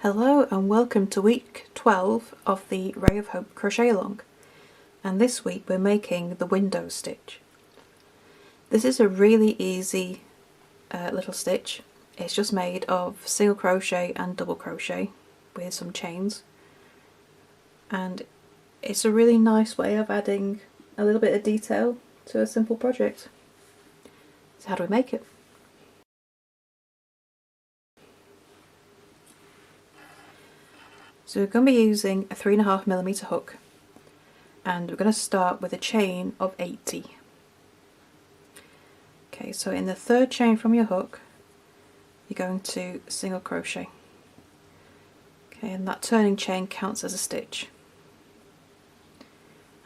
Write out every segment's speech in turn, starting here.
Hello and welcome to week 12 of the Ray of Hope crochet along, and this week we're making the window stitch. This is a really easy little stitch. It's just made of single crochet and double crochet with some chains, and it's a really nice way of adding a little bit of detail to a simple project. So how do we make it? So we're going to be using a 3.5mm hook, and we're going to start with a chain of 80. Okay, so in the third chain from your hook you're going to single crochet. Okay, and that turning chain counts as a stitch.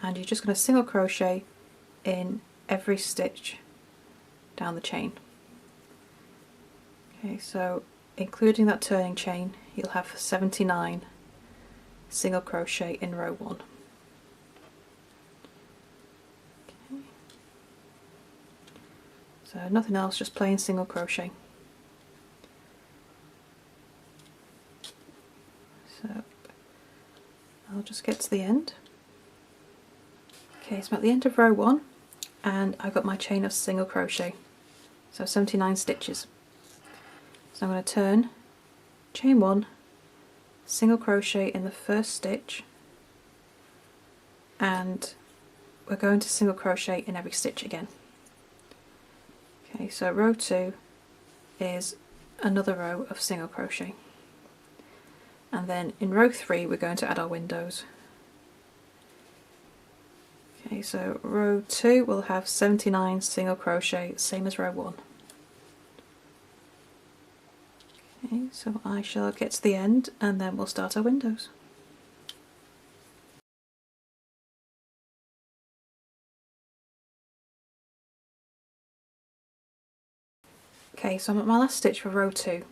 And you're just going to single crochet in every stitch down the chain. Okay, so including that turning chain you'll have 79 single crochet in row 1. Okay. So nothing else, just plain single crochet. So I'll just get to the end. Okay, so I'm at the end of row 1 and I've got my chain of single crochet, so 79 stitches. So I'm going to turn, chain 1, single crochet in the first stitch, and we're going to single crochet in every stitch again. Okay, so row 2 is another row of single crochet, and then in row 3 we're going to add our windows. Okay, so row 2 will have 79 single crochet, same as row 1. Okay, so I shall get to the end and then we'll start our windows. Okay, so I'm at my last stitch for row 2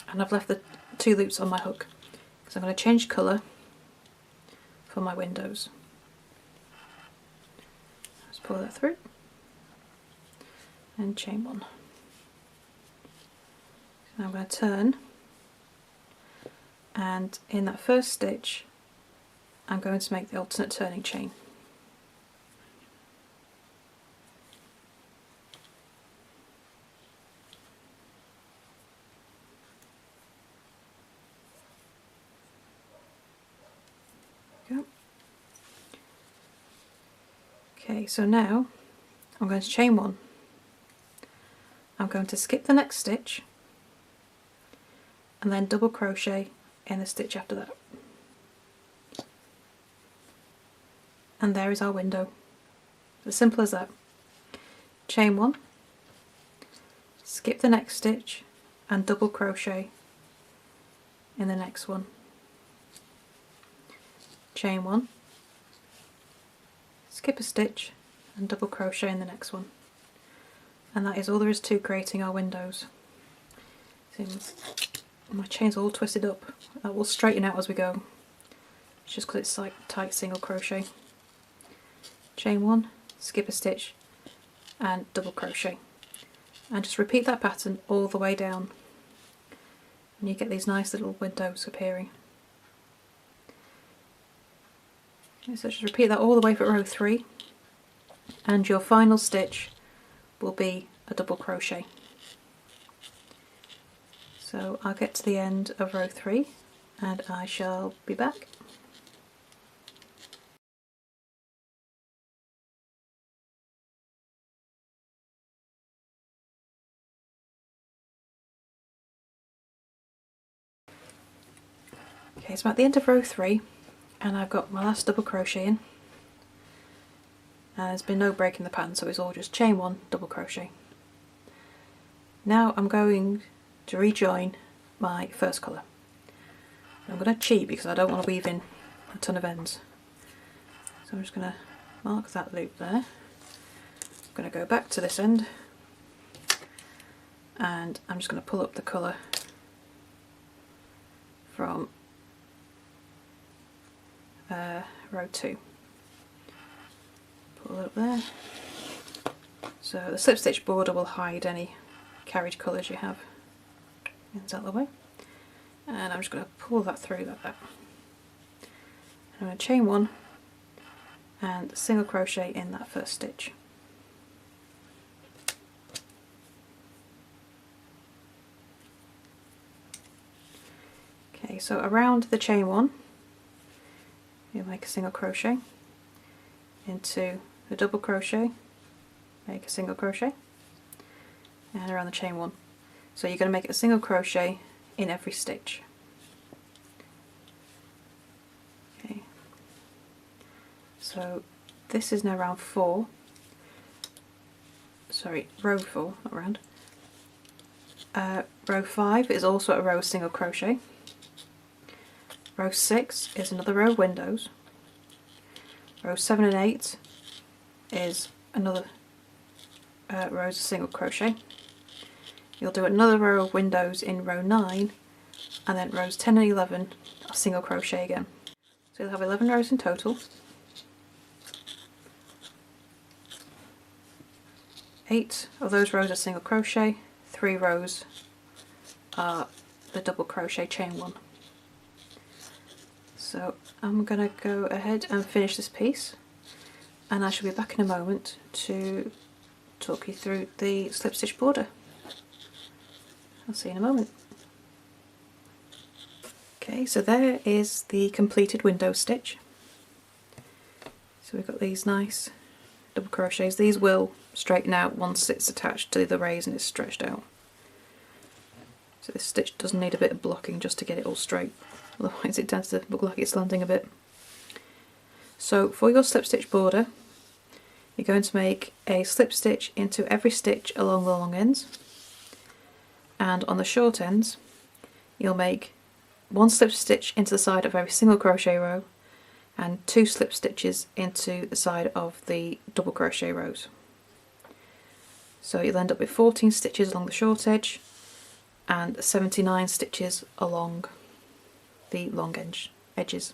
and I've left the 2 loops on my hook. So I'm going to change colour for my windows. Just pull that through and chain 1. Now I'm going to turn, and in that first stitch I'm going to make the alternate turning chain. Go. Okay, so now I'm going to chain 1. I'm going to skip the next stitch and then double crochet in the stitch after that. And there is our window. As simple as that. Chain 1, skip the next stitch and double crochet in the next one. Chain 1, skip a stitch and double crochet in the next one. And that is all there is to creating our windows. My chain's all twisted up. We'll straighten out as we go. It's just because it's like tight single crochet. Chain 1, skip a stitch and double crochet. And just repeat that pattern all the way down. And you get these nice little windows appearing. Okay, so just repeat that all the way for row 3. And your final stitch will be a double crochet. So I'll get to the end of row 3 and I shall be back. Okay, so I'm at the end of row 3 and I've got my last double crochet in. There's been no break in the pattern, so it's all just chain 1, double crochet. Now I'm going to rejoin my first colour. I'm going to cheat because I don't want to weave in a ton of ends. So I'm just going to mark that loop there. I'm going to go back to this end and I'm just going to pull up the colour from row 2. Pull it up there. So the slip stitch border will hide any carriage colours you have. Ends out the way. and I'm just going to pull that through like that. I'm going to chain 1 and single crochet in that first stitch. Okay, so around the chain 1 you'll make a single crochet into the double crochet, make a single crochet, and around the chain 1. So you're going to make a single crochet in every stitch. Okay, so this is now round 4, sorry, row 4, not round. Row 5 is also a row of single crochet. Row 6 is another row of windows. Row 7 and 8 is another rows of single crochet. You'll do another row of windows in row 9, and then rows 10 and 11 are single crochet again. So you'll have 11 rows in total. 8 of those rows are single crochet, 3 rows are the double crochet chain 1. So I'm going to go ahead and finish this piece, and I shall be back in a moment to talk you through the slip stitch border. I'll see you in a moment. Okay, so there is the completed window stitch. So we've got these nice double crochets. These will straighten out once it's attached to the rays and it's stretched out. So this stitch does need a bit of blocking just to get it all straight, otherwise it tends to look like it's landing a bit. So for your slip stitch border, you're going to make a slip stitch into every stitch along the long ends, and on the short ends you'll make 1 slip stitch into the side of every single crochet row and 2 slip stitches into the side of the double crochet rows. So you'll end up with 14 stitches along the short edge and 79 stitches along the long edges,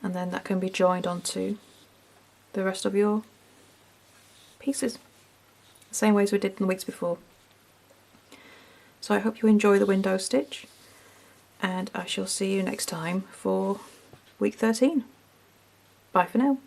and then that can be joined onto the rest of your pieces the same way as we did in the weeks before. So I hope you enjoy the window stitch, and I shall see you next time for week 13. Bye for now.